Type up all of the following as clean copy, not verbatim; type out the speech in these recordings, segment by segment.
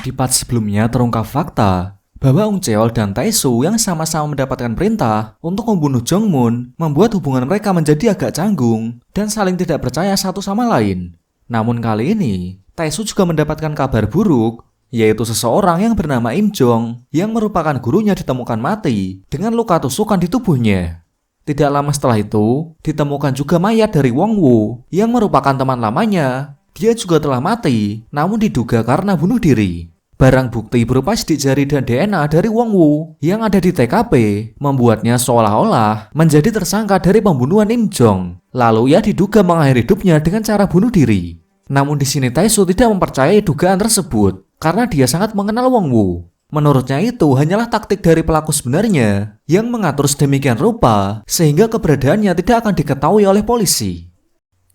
Di part sebelumnya terungkap fakta bahwa Ung Cheol dan Tae-soo yang sama-sama mendapatkan perintah untuk membunuh Jong-moon membuat hubungan mereka menjadi agak canggung dan saling tidak percaya satu sama lain. Namun kali ini, Tae-soo juga mendapatkan kabar buruk, yaitu seseorang yang bernama Im Jong yang merupakan gurunya ditemukan mati dengan luka tusukan di tubuhnya. Tidak lama setelah itu, ditemukan juga mayat dari Wong Woo yang merupakan teman lamanya. Dia juga telah mati, namun diduga karena bunuh diri. Barang bukti berupa sidik jari dan DNA dari Wong Woo yang ada di TKP membuatnya seolah-olah menjadi tersangka dari pembunuhan Im Jong. Lalu ia diduga mengakhiri hidupnya dengan cara bunuh diri. Namun di sini Tae-soo tidak mempercayai dugaan tersebut karena dia sangat mengenal Wong Woo. Menurutnya itu hanyalah taktik dari pelaku sebenarnya yang mengatur sedemikian rupa sehingga keberadaannya tidak akan diketahui oleh polisi.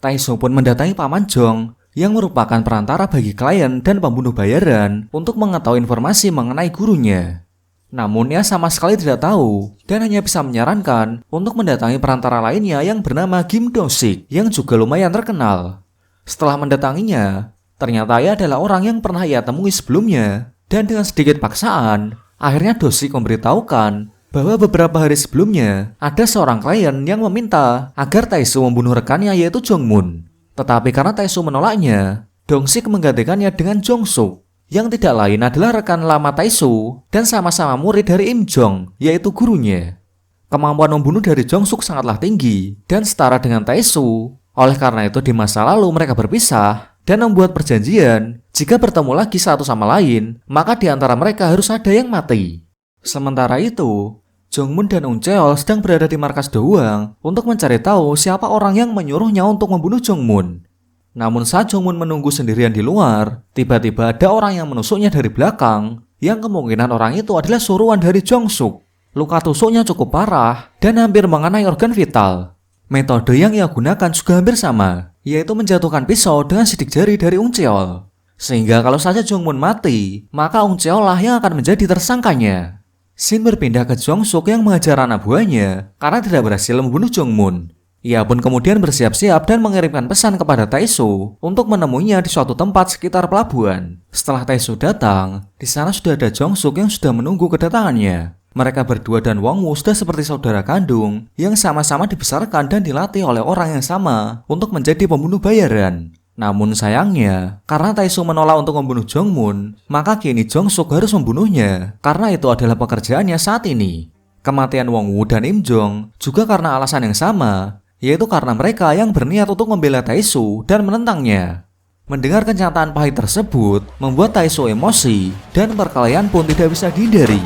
Tae-soo pun mendatangi Paman Jong yang merupakan perantara bagi klien dan pembunuh bayaran untuk mengetahui informasi mengenai gurunya. Namun ia sama sekali tidak tahu dan hanya bisa menyarankan untuk mendatangi perantara lainnya yang bernama Kim Do-sik yang juga lumayan terkenal. Setelah mendatanginya, ternyata ia adalah orang yang pernah ia temui sebelumnya dan dengan sedikit paksaan, akhirnya Do-sik memberitahukan bahwa beberapa hari sebelumnya ada seorang klien yang meminta agar Tae-soo membunuh rekannya yaitu Jong-moon. Tetapi karena Tae-soo menolaknya, Dong-sik menggantikannya dengan Jong-suk yang tidak lain adalah rekan lama Tae-soo dan sama-sama murid dari Im Jong yaitu gurunya. Kemampuan membunuh dari Jong-suk sangatlah tinggi dan setara dengan Tae-soo. Oleh karena itu di masa lalu mereka berpisah dan membuat perjanjian jika bertemu lagi satu sama lain maka di antara mereka harus ada yang mati. Sementara itu, Jong-moon dan Ung Cheol sedang berada di markas Dohwang untuk mencari tahu siapa orang yang menyuruhnya untuk membunuh Jong-moon. Namun saat Jong-moon menunggu sendirian di luar, tiba-tiba ada orang yang menusuknya dari belakang, yang kemungkinan orang itu adalah suruhan dari Jong-suk. Luka tusuknya cukup parah dan hampir mengenai organ vital. Metode yang ia gunakan juga hampir sama, yaitu menjatuhkan pisau dengan sidik jari dari Ung Cheol. Sehingga kalau saja Jong-moon mati, maka Ung Cheol lah yang akan menjadi tersangkanya. Shin berpindah ke Jong-suk yang mengejar anak buahnya karena tidak berhasil membunuh Jong-moon. Ia pun kemudian bersiap-siap dan mengirimkan pesan kepada Tae-soo untuk menemuinya di suatu tempat sekitar pelabuhan. Setelah Tae-soo datang, di sana sudah ada Jong-suk yang sudah menunggu kedatangannya. Mereka berdua dan Wong Woo sudah seperti saudara kandung yang sama-sama dibesarkan dan dilatih oleh orang yang sama untuk menjadi pembunuh bayaran. Namun sayangnya, karena Tae-soo menolak untuk membunuh Jong-moon, maka kini Jong-suk harus membunuhnya karena itu adalah pekerjaannya saat ini. Kematian Wong Woo dan Im Jong juga karena alasan yang sama, yaitu karena mereka yang berniat untuk membela Tae-soo dan menentangnya. Mendengar kenyataan pahit tersebut membuat Tae-soo emosi dan perkelahian pun tidak bisa dihindari.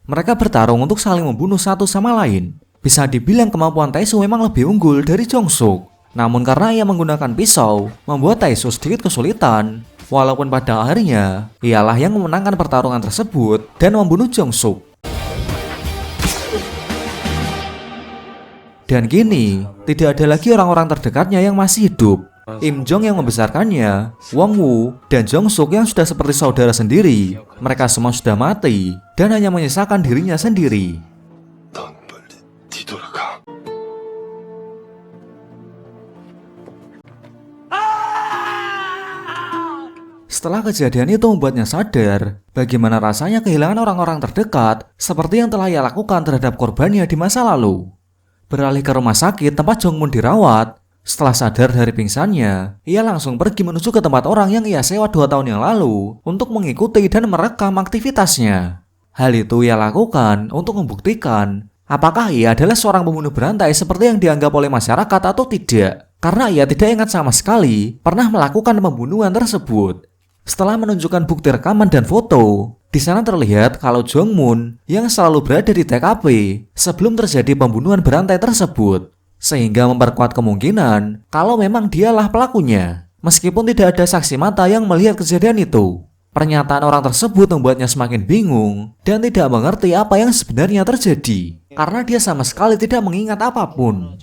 Mereka bertarung untuk saling membunuh satu sama lain. Bisa dibilang kemampuan Tae-soo memang lebih unggul dari Jong-suk. Namun karena ia menggunakan pisau, membuat Tae-soo sedikit kesulitan. Walaupun pada akhirnya, ialah yang memenangkan pertarungan tersebut dan membunuh Jong-suk. Dan kini, tidak ada lagi orang-orang terdekatnya yang masih hidup. Im Jong yang membesarkannya, Wong Woo, dan Jong-suk yang sudah seperti saudara sendiri. Mereka semua sudah mati dan hanya menyisakan dirinya sendiri. Setelah kejadian itu membuatnya sadar bagaimana rasanya kehilangan orang-orang terdekat seperti yang telah ia lakukan terhadap korbannya di masa lalu. Beralih ke rumah sakit tempat Jong-moon dirawat. Setelah sadar dari pingsannya, ia langsung pergi menuju ke tempat orang yang ia sewa 2 tahun yang lalu untuk mengikuti dan merekam aktivitasnya. Hal itu ia lakukan untuk membuktikan apakah ia adalah seorang pembunuh berantai seperti yang dianggap oleh masyarakat atau tidak. Karena ia tidak ingat sama sekali pernah melakukan pembunuhan tersebut. Setelah menunjukkan bukti rekaman dan foto, di sana terlihat kalau Jong-moon yang selalu berada di TKP sebelum terjadi pembunuhan berantai tersebut. Sehingga memperkuat kemungkinan kalau memang dialah pelakunya. Meskipun tidak ada saksi mata yang melihat kejadian itu. Pernyataan orang tersebut membuatnya semakin bingung dan tidak mengerti apa yang sebenarnya terjadi. Karena dia sama sekali tidak mengingat apapun.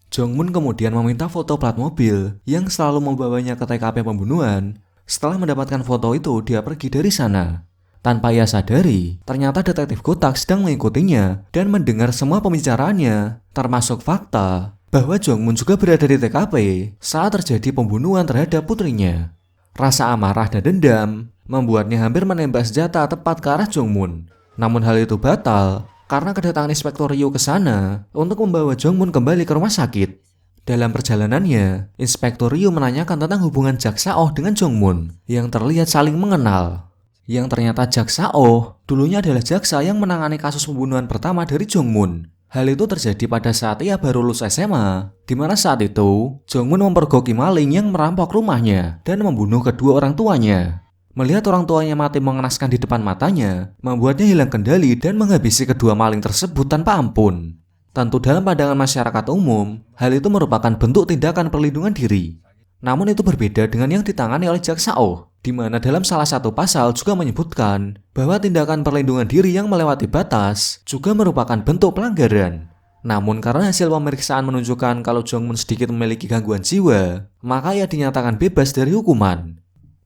Jong-moon kemudian meminta foto plat mobil yang selalu membawanya ke TKP pembunuhan. Setelah mendapatkan foto itu, dia pergi dari sana. Tanpa ia sadari, ternyata detektif Gotak sedang mengikutinya dan mendengar semua pembicaraannya, termasuk fakta bahwa Jongmun juga berada di TKP saat terjadi pembunuhan terhadap putrinya. Rasa amarah dan dendam membuatnya hampir menembak senjata tepat ke arah Jongmun. Namun hal itu batal karena kedatangan Inspektur Ryu ke sana untuk membawa Jongmun kembali ke rumah sakit. Dalam perjalanannya, Inspektur Ryu menanyakan tentang hubungan Jak Saoh dengan Jongmun yang terlihat saling mengenal. Yang ternyata Jak Saoh dulunya adalah jaksa yang menangani kasus pembunuhan pertama dari Jongmun. Hal itu terjadi pada saat ia baru lulus SMA, di mana saat itu Jongmun mempergoki maling yang merampok rumahnya dan membunuh kedua orang tuanya. Melihat orang tuanya mati mengenaskan di depan matanya, membuatnya hilang kendali dan menghabisi kedua maling tersebut tanpa ampun. Tentu dalam pandangan masyarakat umum, hal itu merupakan bentuk tindakan perlindungan diri. Namun itu berbeda dengan yang ditangani oleh Jak Saoh, di mana dalam salah satu pasal juga menyebutkan bahwa tindakan perlindungan diri yang melewati batas juga merupakan bentuk pelanggaran. Namun karena hasil pemeriksaan menunjukkan kalau Jongmun sedikit memiliki gangguan jiwa, maka ia dinyatakan bebas dari hukuman.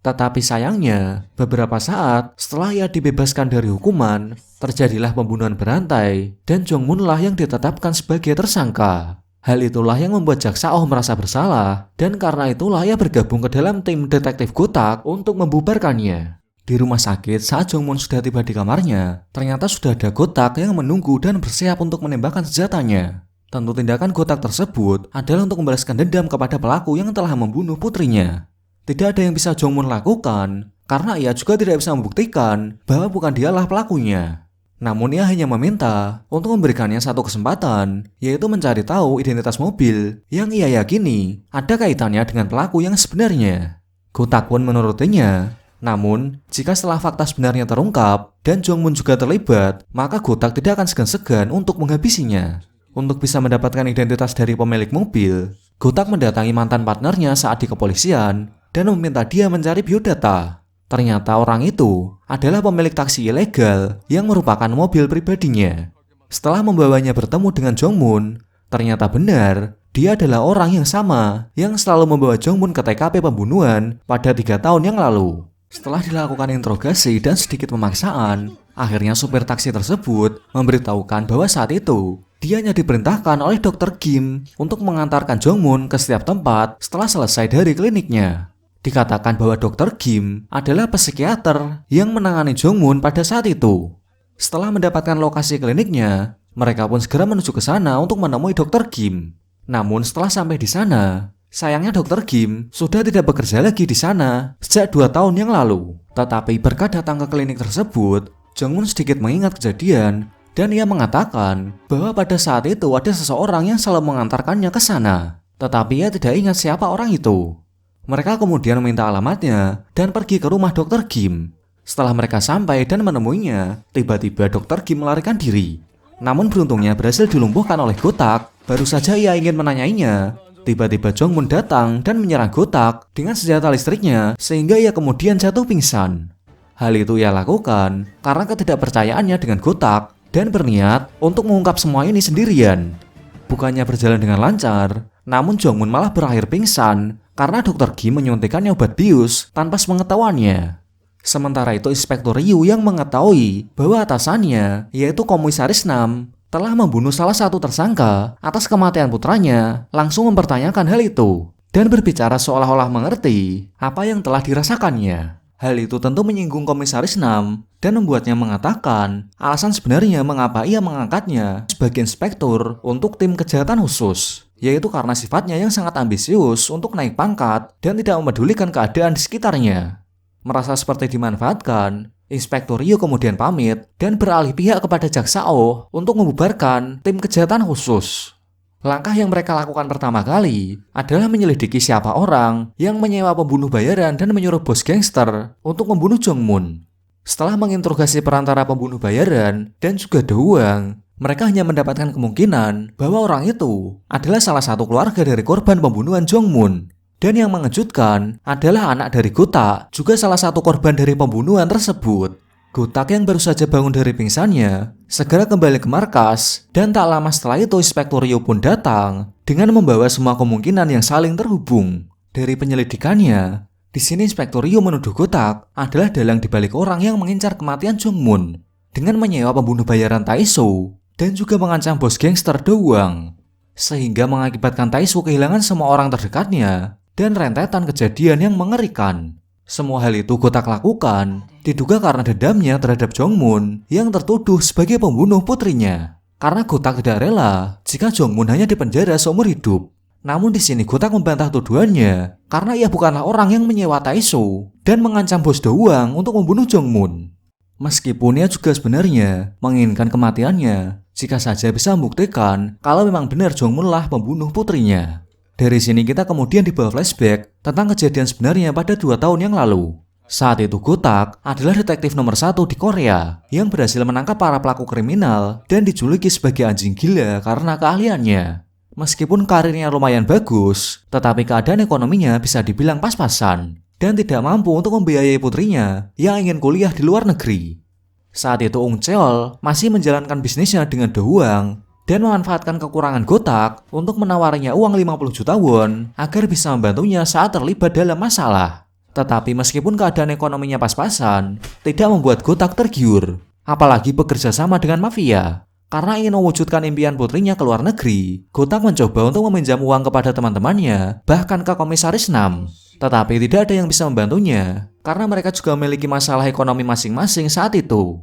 Tetapi sayangnya, beberapa saat setelah ia dibebaskan dari hukuman, terjadilah pembunuhan berantai dan Jongmun lah yang ditetapkan sebagai tersangka. Hal itulah yang membuat Jak Saoh merasa bersalah, dan karena itulah ia bergabung ke dalam tim detektif Gotak untuk membubarkannya. Di rumah sakit, saat Jongmun sudah tiba di kamarnya, ternyata sudah ada Gotak yang menunggu dan bersiap untuk menembakkan senjatanya. Tentu tindakan Gotak tersebut adalah untuk membalaskan dendam kepada pelaku yang telah membunuh putrinya. Tidak ada yang bisa Jongmun lakukan, karena ia juga tidak bisa membuktikan bahwa bukan dialah pelakunya. Namun ia hanya meminta untuk memberikannya satu kesempatan, yaitu mencari tahu identitas mobil yang ia yakini ada kaitannya dengan pelaku yang sebenarnya. Gotak pun menurutinya. Namun, jika setelah fakta sebenarnya terungkap dan Jongmun juga terlibat, maka Gotak tidak akan segan-segan untuk menghabisinya. Untuk bisa mendapatkan identitas dari pemilik mobil, Gotak mendatangi mantan partnernya saat di kepolisian dan meminta dia mencari biodata. Ternyata orang itu adalah pemilik taksi ilegal yang merupakan mobil pribadinya. Setelah membawanya bertemu dengan Jongmun, ternyata benar dia adalah orang yang sama yang selalu membawa Jongmun ke TKP pembunuhan pada 3 tahun yang lalu. Setelah dilakukan interogasi dan sedikit pemaksaan, akhirnya supir taksi tersebut memberitahukan bahwa saat itu dia hanya diperintahkan oleh Dr. Kim untuk mengantarkan Jongmun ke setiap tempat setelah selesai dari kliniknya. Dikatakan bahwa Dr. Kim adalah psikiater yang menangani Jongmun pada saat itu. Setelah mendapatkan lokasi kliniknya, mereka pun segera menuju ke sana untuk menemui Dr. Kim. Namun setelah sampai di sana, sayangnya Dr. Kim sudah tidak bekerja lagi di sana sejak 2 tahun yang lalu. Tetapi berkat datang ke klinik tersebut, Jongmun sedikit mengingat kejadian dan ia mengatakan bahwa pada saat itu ada seseorang yang selalu mengantarkannya ke sana. Tetapi ia tidak ingat siapa orang itu. Mereka kemudian meminta alamatnya dan pergi ke rumah Dr. Kim. Setelah mereka sampai dan menemuinya, tiba-tiba Dr. Kim melarikan diri. Namun beruntungnya berhasil dilumpuhkan oleh Gotak. Baru saja ia ingin menanyainya, tiba-tiba Jongmun datang dan menyerang Gotak dengan senjata listriknya sehingga ia kemudian jatuh pingsan. Hal itu ia lakukan karena ketidakpercayaannya dengan Gotak dan berniat untuk mengungkap semua ini sendirian. Bukannya berjalan dengan lancar, namun Jongmun malah berakhir pingsan karena Dr. Kim menyuntikkannya obat bius tanpa sepengetahuannya. Sementara itu Inspektur Ryu yang mengetahui bahwa atasannya, yaitu Komisaris 6, telah membunuh salah satu tersangka atas kematian putranya, langsung mempertanyakan hal itu dan berbicara seolah-olah mengerti apa yang telah dirasakannya. Hal itu tentu menyinggung Komisaris 6 dan membuatnya mengatakan alasan sebenarnya mengapa ia mengangkatnya sebagai inspektur untuk tim kejahatan khusus, yaitu karena sifatnya yang sangat ambisius untuk naik pangkat dan tidak memedulikan keadaan di sekitarnya. Merasa seperti dimanfaatkan, Inspektur Ryu kemudian pamit dan beralih pihak kepada Jak Saoh untuk membubarkan tim kejahatan khusus. Langkah yang mereka lakukan pertama kali adalah menyelidiki siapa orang yang menyewa pembunuh bayaran dan menyuruh bos gangster untuk membunuh Jongmun. Setelah menginterogasi perantara pembunuh bayaran dan juga The Huang, mereka hanya mendapatkan kemungkinan bahwa orang itu adalah salah satu keluarga dari korban pembunuhan Jongmun. Dan yang mengejutkan adalah anak dari Gotak juga salah satu korban dari pembunuhan tersebut. Gotak yang baru saja bangun dari pingsannya segera kembali ke markas, dan tak lama setelah itu Inspektur Ryu pun datang dengan membawa semua kemungkinan yang saling terhubung. Dari penyelidikannya, Di sini Inspektur Ryo menuduh Gotak adalah dalang dibalik orang yang mengincar kematian Jongmun dengan menyewa pembunuh bayaran Tae-soo dan juga mengancam bos gangster Do Hwang, sehingga mengakibatkan Tae-soo kehilangan semua orang terdekatnya dan rentetan kejadian yang mengerikan. Semua hal itu Gotak lakukan diduga karena dendamnya terhadap Jongmun yang tertuduh sebagai pembunuh putrinya. Karena Gotak tidak rela jika Jongmun hanya dipenjara seumur hidup. Namun di sini Gotak membantah tuduhannya karena ia bukanlah orang yang menyewa Tae-soo dan mengancam bos Do Hwang untuk membunuh Jongmun. Meskipun ia juga sebenarnya menginginkan kematiannya jika saja bisa membuktikan kalau memang benar Jongmunlah pembunuh putrinya. Dari sini kita kemudian dibawa flashback tentang kejadian sebenarnya pada 2 tahun yang lalu. Saat itu Gotak adalah detektif nomor 1 di Korea yang berhasil menangkap para pelaku kriminal dan dijuluki sebagai anjing gila karena keahliannya. Meskipun karirnya lumayan bagus, tetapi keadaan ekonominya bisa dibilang pas-pasan dan tidak mampu untuk membiayai putrinya yang ingin kuliah di luar negeri. Saat itu Ung Cheol masih menjalankan bisnisnya dengan Do Hwang dan memanfaatkan kekurangan Gotak untuk menawarinya uang 50 juta won agar bisa membantunya saat terlibat dalam masalah. Tetapi meskipun keadaan ekonominya pas-pasan, tidak membuat Gotak tergiur, apalagi bekerja sama dengan mafia. Karena ingin mewujudkan impian putrinya ke luar negeri, Gotak mencoba untuk meminjam uang kepada teman-temannya, bahkan ke Komisaris 6. Tetapi tidak ada yang bisa membantunya, karena mereka juga memiliki masalah ekonomi masing-masing saat itu.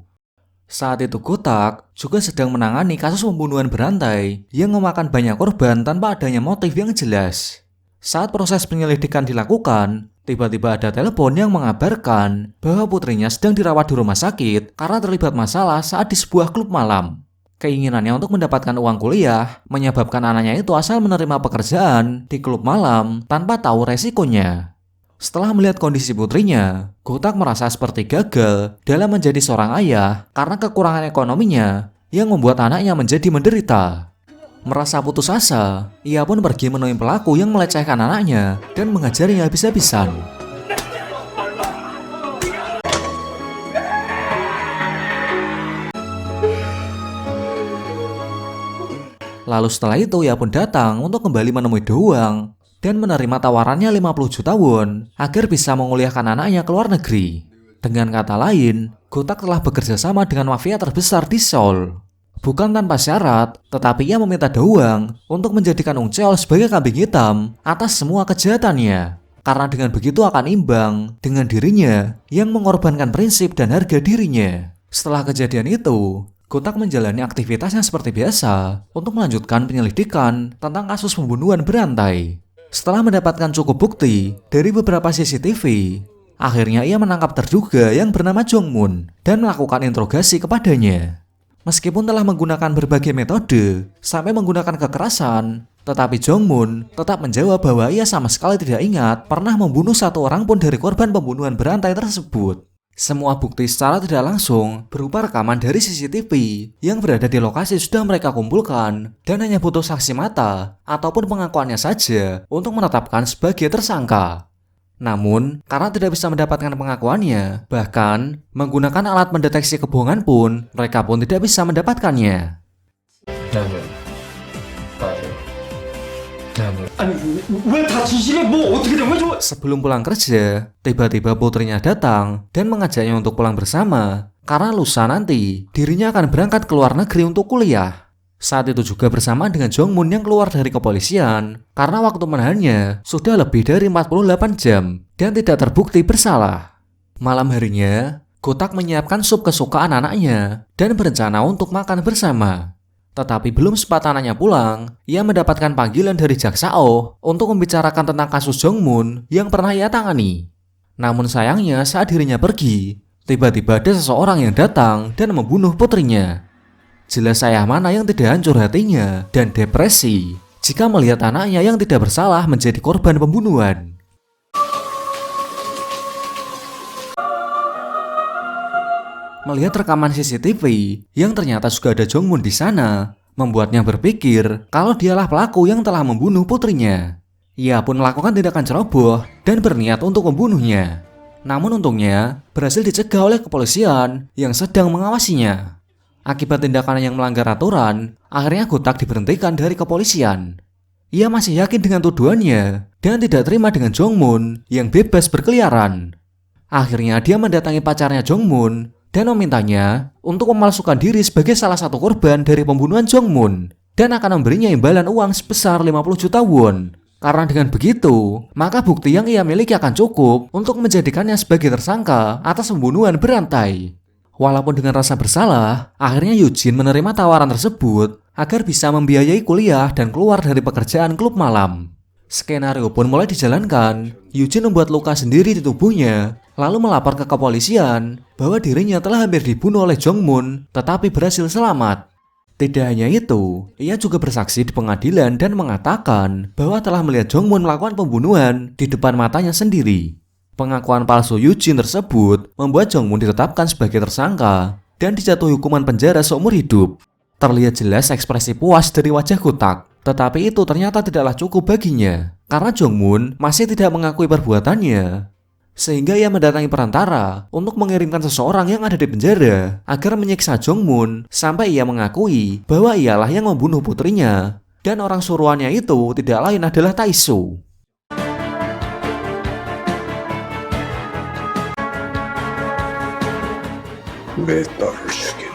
Saat itu Gotak juga sedang menangani kasus pembunuhan berantai yang memakan banyak korban tanpa adanya motif yang jelas. Saat proses penyelidikan dilakukan, tiba-tiba ada telepon yang mengabarkan bahwa putrinya sedang dirawat di rumah sakit karena terlibat masalah saat di sebuah klub malam. Keinginannya untuk mendapatkan uang kuliah menyebabkan anaknya itu asal menerima pekerjaan di klub malam tanpa tahu resikonya. Setelah melihat kondisi putrinya, Gotak merasa seperti gagal dalam menjadi seorang ayah karena kekurangan ekonominya yang membuat anaknya menjadi menderita. Merasa putus asa, ia pun pergi menemui pelaku yang melecehkan anaknya dan mengajarinya habis-habisan. Lalu setelah itu ia pun datang untuk kembali menemui Do Hwang dan menerima tawarannya 50 juta won agar bisa menguliahkan anaknya ke luar negeri. Dengan kata lain, Gotak telah bekerja sama dengan mafia terbesar di Seoul. Bukan tanpa syarat, tetapi ia meminta Do Hwang untuk menjadikan Ung Cheol sebagai kambing hitam atas semua kejahatannya. Karena dengan begitu akan imbang dengan dirinya yang mengorbankan prinsip dan harga dirinya. Setelah kejadian itu, Gotak menjalani aktivitasnya seperti biasa untuk melanjutkan penyelidikan tentang kasus pembunuhan berantai. Setelah mendapatkan cukup bukti dari beberapa CCTV, akhirnya ia menangkap terduga yang bernama Jongmun dan melakukan interogasi kepadanya. Meskipun telah menggunakan berbagai metode sampai menggunakan kekerasan, tetapi Jongmun tetap menjawab bahwa ia sama sekali tidak ingat pernah membunuh satu orang pun dari korban pembunuhan berantai tersebut. Semua bukti secara tidak langsung berupa rekaman dari CCTV yang berada di lokasi sudah mereka kumpulkan dan hanya butuh saksi mata ataupun pengakuannya saja untuk menetapkan sebagai tersangka. Namun, karena tidak bisa mendapatkan pengakuannya, bahkan menggunakan alat mendeteksi kebohongan pun, mereka pun tidak bisa mendapatkannya. Sebelum pulang kerja, tiba-tiba putrinya datang dan mengajaknya untuk pulang bersama karena lusa nanti dirinya akan berangkat ke luar negeri untuk kuliah. Saat itu juga bersamaan dengan Jongmun yang keluar dari kepolisian karena waktu menahannya sudah lebih dari 48 jam dan tidak terbukti bersalah. Malam harinya, Gotak menyiapkan sup kesukaan anaknya dan berencana untuk makan bersama. Tetapi belum sempat anaknya pulang, ia mendapatkan panggilan dari Jaksa Oh untuk membicarakan tentang kasus Jongmun yang pernah ia tangani. Namun sayangnya saat dirinya pergi, tiba-tiba ada seseorang yang datang dan membunuh putrinya. Jelas ayah mana yang tidak hancur hatinya dan depresi jika melihat anaknya yang tidak bersalah menjadi korban pembunuhan. Melihat rekaman CCTV yang ternyata juga ada Jongmun di sana, membuatnya berpikir kalau dialah pelaku yang telah membunuh putrinya. Ia pun melakukan tindakan ceroboh dan berniat untuk membunuhnya. Namun untungnya berhasil dicegah oleh kepolisian yang sedang mengawasinya. Akibat tindakan yang melanggar aturan, akhirnya Gotak diberhentikan dari kepolisian. Ia masih yakin dengan tuduhannya dan tidak terima dengan Jongmun yang bebas berkeliaran. Akhirnya dia mendatangi pacarnya Jongmun dan memintanya untuk memalsukan diri sebagai salah satu korban dari pembunuhan Jongmun dan akan memberinya imbalan uang sebesar 50 juta won. Karena dengan begitu, maka bukti yang ia miliki akan cukup untuk menjadikannya sebagai tersangka atas pembunuhan berantai. Walaupun dengan rasa bersalah, akhirnya Eugene menerima tawaran tersebut agar bisa membiayai kuliah dan keluar dari pekerjaan klub malam. Skenario pun mulai dijalankan. Eugene membuat luka sendiri di tubuhnya, lalu melapor ke kepolisian bahwa dirinya telah hampir dibunuh oleh Jongmun, tetapi berhasil selamat. Tidak hanya itu, ia juga bersaksi di pengadilan dan mengatakan bahwa telah melihat Jongmun melakukan pembunuhan di depan matanya sendiri. Pengakuan palsu Eugene tersebut membuat Jongmun ditetapkan sebagai tersangka dan dijatuhi hukuman penjara seumur hidup. Terlihat jelas ekspresi puas dari wajah Kutak, tetapi itu ternyata tidaklah cukup baginya karena Jongmun masih tidak mengakui perbuatannya. Sehingga ia mendatangi perantara untuk mengirimkan seseorang yang ada di penjara agar menyiksa Jongmun sampai ia mengakui bahwa ialah yang membunuh putrinya. Dan orang suruhannya itu tidak lain adalah Tae-soo. Metal Skin.